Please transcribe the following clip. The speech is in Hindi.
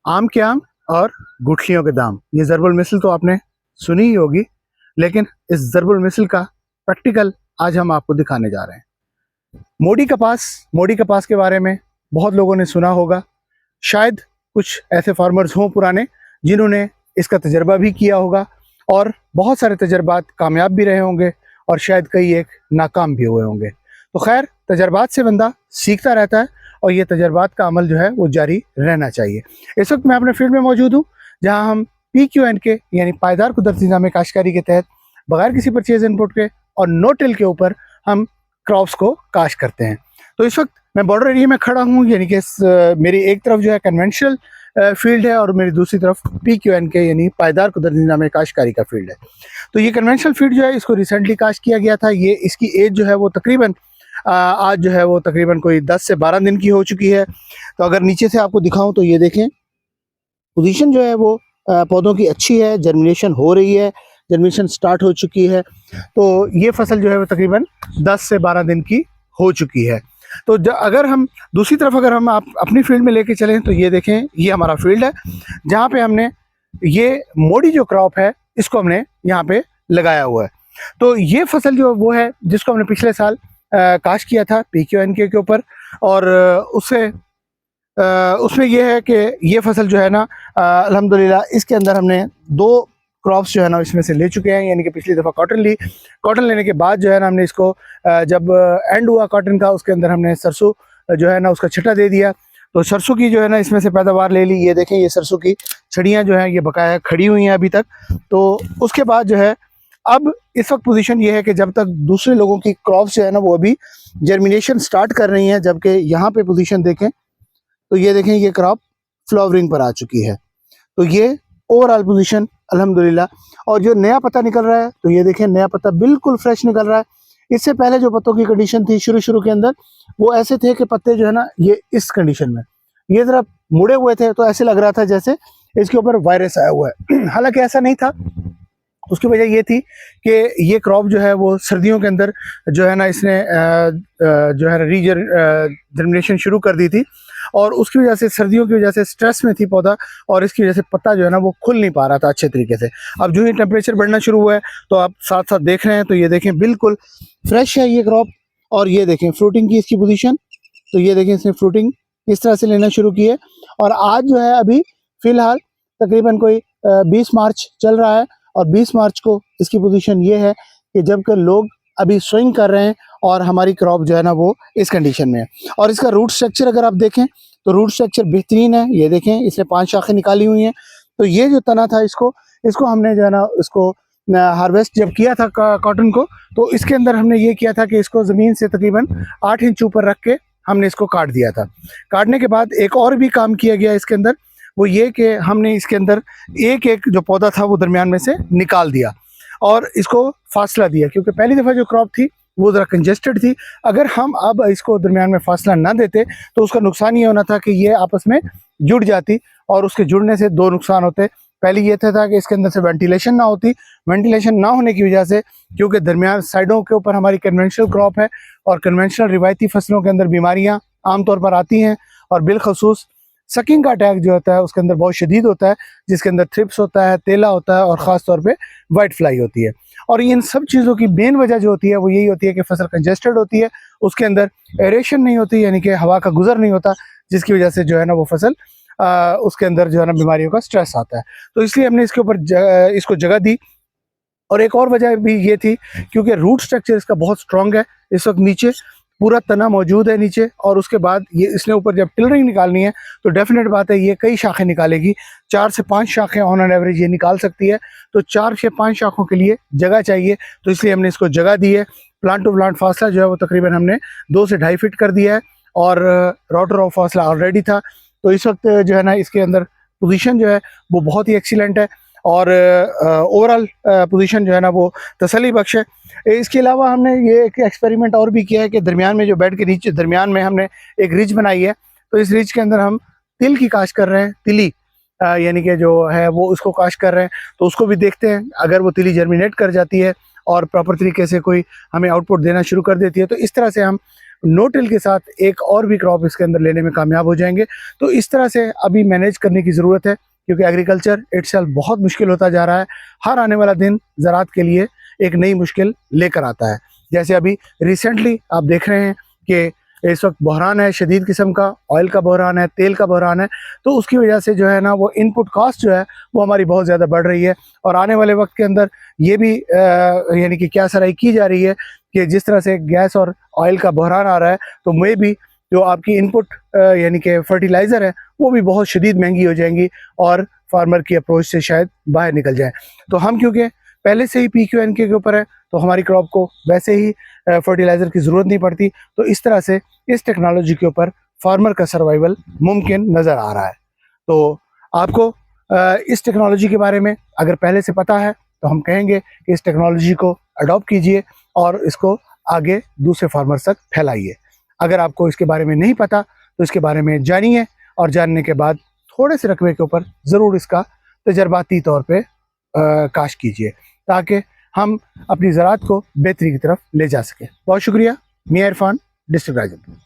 आम के आम और गुठलियों के दाम। ये ज़रबुल मिसल तो आपने सुनी ही होगी, लेकिन इस ज़रबुल मिसल का प्रैक्टिकल आज हम आपको दिखाने जा रहे हैं। मोड़ी कपास के बारे में बहुत लोगों ने सुना होगा। शायद कुछ ऐसे फार्मर्स हों पुराने जिन्होंने इसका तजर्बा भी किया होगा और बहुत सारे तजर्बात कामयाब भी रहे होंगे और शायद कई एक नाकाम भी हुए होंगे। तो खैर, तजर्बात से बंदा सीखता रहता है और ये तजर्बात का अमल जो है वो जारी रहना चाहिए। इस वक्त मैं अपने फील्ड में मौजूद हूँ, जहाँ हम PQNK यानी पायदार कुदरती निज़ाम काश्तकारी के तहत बगैर किसी परचेज इनपुट के और नो टिल के ऊपर हम क्रॉप्स को काश्त करते हैं। तो इस वक्त मैं बॉर्डर एरिया में खड़ा हूँ, यानी कि मेरी एक तरफ जो है कन्वेंशनल फील्ड है और मेरी दूसरी तरफ PQNK यानी पायदार कुदरती निज़ाम काश्तकारी का फील्ड है। तो ये कन्वेंशनल फील्ड जो है इसको रिसेंटली काश्त किया गया था। ये इसकी एज जो है वो तकरीबन आज जो है वो तकरीबन कोई 10 से 12 दिन की हो चुकी है। तो अगर नीचे से आपको दिखाऊं तो ये देखें, पोजीशन जो है वो पौधों की अच्छी है, जर्मिनेशन हो रही है, जर्मिनेशन स्टार्ट हो चुकी है। तो ये फसल जो है वो तकरीबन 10 से 12 दिन की हो चुकी है। तो अगर हम दूसरी तरफ अगर हम आप अपनी फील्ड में लेके चलें तो ये देखें, ये हमारा फील्ड है जहाँ पे हमने ये मोड़ी जो क्रॉप है इसको हमने यहाँ पे लगाया हुआ है। तो ये फसल जो वो है जिसको हमने पिछले साल काश्त किया था PQNK के ऊपर, और उसमें यह है कि ये फसल जो है ना अल्हम्दुलिल्लाह इसके अंदर हमने 2 क्रॉप्स जो है ना इसमें से ले चुके हैं। यानी कि पिछली दफ़ा कॉटन ली, कॉटन लेने के बाद जो है ना हमने इसको जब एंड हुआ कॉटन का, उसके अंदर हमने सरसों जो है ना उसका छटा दे दिया। तो सरसों की जो है ना इसमें से पैदावार ले ली। ये देखें, ये सरसों की छड़ियाँ जो हैं ये बकाया खड़ी हुई हैं अभी तक। तो उसके बाद जो है अब इस वक्त पोजीशन ये है कि जब तक दूसरे लोगों की क्रॉप्स जो है ना वो अभी जर्मिनेशन स्टार्ट कर रही हैं, जबकि यहाँ पे पोजीशन देखें तो ये देखें ये क्रॉप फ्लावरिंग पर आ चुकी है। तो ये ओवरऑल पोजीशन अल्हम्दुलिल्लाह। और जो नया पत्ता निकल रहा है तो ये देखें, नया पत्ता बिल्कुल फ्रेश निकल रहा है। इससे पहले जो पत्तों की कंडीशन थी शुरू के अंदर, वो ऐसे थे कि पत्ते जो है ना ये इस कंडीशन में ये जरा मुड़े हुए थे, तो ऐसे लग रहा था जैसे इसके ऊपर वायरस आया हुआ है। हालांकि ऐसा नहीं था। उसकी वजह ये थी कि ये क्रॉप जो है वो सर्दियों के अंदर जो है ना इसने जो है जर्मिनेशन शुरू कर दी थी, और उसकी वजह से सर्दियों की वजह से स्ट्रेस में थी पौधा, और इसकी वजह से पत्ता जो है ना वो खुल नहीं पा रहा था अच्छे तरीके से। अब जो ही टेम्परेचर बढ़ना शुरू हुआ है तो आप साथ साथ देख रहे हैं, तो ये देखें बिल्कुल फ्रेश है ये क्रॉप। और ये देखें फ्रूटिंग की इसकी पोजीशन, तो ये देखें इसने फ्रूटिंग इस तरह से लेना शुरू की है। और आज जो है अभी फ़िलहाल तकरीबन कोई 20 मार्च चल रहा है, और 20 मार्च को इसकी पोजीशन ये है कि जबकि लोग अभी स्विंग कर रहे हैं और हमारी क्रॉप जो है ना वो इस कंडीशन में है। और इसका रूट स्ट्रक्चर अगर आप देखें तो रूट स्ट्रक्चर बेहतरीन है। ये देखें, इसने 5 शाखें निकाली हुई हैं। तो ये जो तना था इसको हमने जो है ना इसको हार्वेस्ट जब किया था कॉटन को, तो इसके अंदर हमने ये किया था कि इसको ज़मीन से तकरीबन 8 इंच ऊपर रख के हमने इसको काट दिया था। काटने के बाद एक और भी काम किया गया इसके अंदर, वो ये कि हमने इसके अंदर एक एक जो पौधा था वो दरमियान में से निकाल दिया और इसको फासला दिया, क्योंकि पहली दफ़ा जो क्रॉप थी वो ज़रा कंजेस्टेड थी। अगर हम अब इसको दरमियान में फासला ना देते तो उसका नुकसान ये होना था कि ये आपस में जुड़ जाती, और उसके जुड़ने से 2 नुकसान होते। पहले ये था कि इसके अंदर से वेंटिलेशन ना होती। वेंटिलेशन ना होने की वजह से, क्योंकि दरमियान साइडों के ऊपर हमारी कन्वेंशनल क्रॉप है, और कन्वेंशनल रिवायती फसलों के अंदर बीमारियाँ आमतौर पर आती हैं, और बिलखसूस सकिंग का अटैक जो होता है उसके अंदर बहुत शदीद होता है, जिसके अंदर थ्रिप्स होता है, तेला होता है, और ख़ास तौर पे वाइट फ्लाई होती है। और इन सब चीज़ों की मेन वजह जो होती है वो यही होती है कि फसल कंजेस्टेड होती है, उसके अंदर एरेशन नहीं होती, यानी कि हवा का गुजर नहीं होता, जिसकी वजह से जो है ना वो फसल उसके अंदर जो है ना बीमारियों का स्ट्रेस आता है। तो इसलिए हमने इसके ऊपर इसको जगह दी। और एक और वजह भी ये थी क्योंकि रूट स्ट्रक्चर इसका बहुत स्ट्रॉन्ग है। इस वक्त नीचे पूरा तना मौजूद है नीचे, और उसके बाद ये इसने ऊपर जब टिलरिंग निकालनी है तो डेफिनेट बात है ये कई शाखें निकालेगी। 4 से 5 शाखें ऑन एन एवरेज ये निकाल सकती है। तो 4 से 5 शाखों के लिए जगह चाहिए, तो इसलिए हमने इसको जगह दी है। प्लांट टू प्लांट फासला जो है वो तकरीबन हमने 2 से 2.5 फीट कर दिया है, और राउटर ऑफ फासला ऑलरेडी था। तो इस वक्त जो है ना इसके अंदर पोजीशन जो है वो बहुत ही एक्सीलेंट है, और ओवरऑल पोजीशन जो है ना वो तसल्ली बख्श है। इसके अलावा हमने ये एक एक्सपेरिमेंट और भी किया है कि दरमियान में जो बेड के नीचे दरमियान में हमने एक रिज बनाई है। तो इस रिज के अंदर हम तिल की काश्त कर रहे हैं, तिली यानी कि जो है वो उसको काश्त कर रहे हैं। तो उसको भी देखते हैं, अगर वो तिली जर्मिनेट कर जाती है और प्रॉपर तरीके से कोई हमें आउटपुट देना शुरू कर देती है, तो इस तरह से हम नो टिल के साथ एक और भी क्रॉप इसके अंदर लेने में कामयाब हो जाएंगे। तो इस तरह से अभी मैनेज करने की ज़रूरत है, क्योंकि एग्रीकल्चर इटसेल्फ बहुत मुश्किल होता जा रहा है। हर आने वाला दिन ज़राअत के लिए एक नई मुश्किल लेकर आता है। जैसे अभी रिसेंटली आप देख रहे हैं कि इस वक्त बहरान है, शदीद किस्म का ऑयल का बहरान है, तेल का बहरान है। तो उसकी वजह से जो है ना वो इनपुट कॉस्ट जो है वो हमारी बहुत ज़्यादा बढ़ रही है। और आने वाले वक्त के अंदर ये भी यानी कि क्या सराही की जा रही है कि जिस तरह से गैस और ऑयल का बहरान आ रहा है, तो मे भी जो आपकी इनपुट यानी कि फर्टिलाइज़र है वो भी बहुत शदीद महंगी हो जाएंगी और फार्मर की अप्रोच से शायद बाहर निकल जाए। तो हम क्योंकि पहले से ही PQNK के ऊपर है, तो हमारी क्रॉप को वैसे ही फर्टिलाइज़र की ज़रूरत नहीं पड़ती। तो इस तरह से इस टेक्नोलॉजी के ऊपर फार्मर का सर्वाइवल मुमकिन नज़र आ रहा है। तो आपको इस टेक्नोलॉजी के बारे में अगर पहले से पता है तो हम कहेंगे कि इस टेक्नोलॉजी को अडॉप्ट कीजिए और इसको आगे दूसरे फार्मर्स तक फैलाइए। अगर आपको इसके बारे में नहीं पता तो इसके बारे में जानिए, और जानने के बाद थोड़े से रकबे के ऊपर ज़रूर इसका तजर्बाती तौर पे काश कीजिए, ताकि हम अपनी ज़राअत को बेहतरी की तरफ ले जा सकें। बहुत शुक्रिया। मियां इरफान, डिस्ट्रिक्ट राजौरी।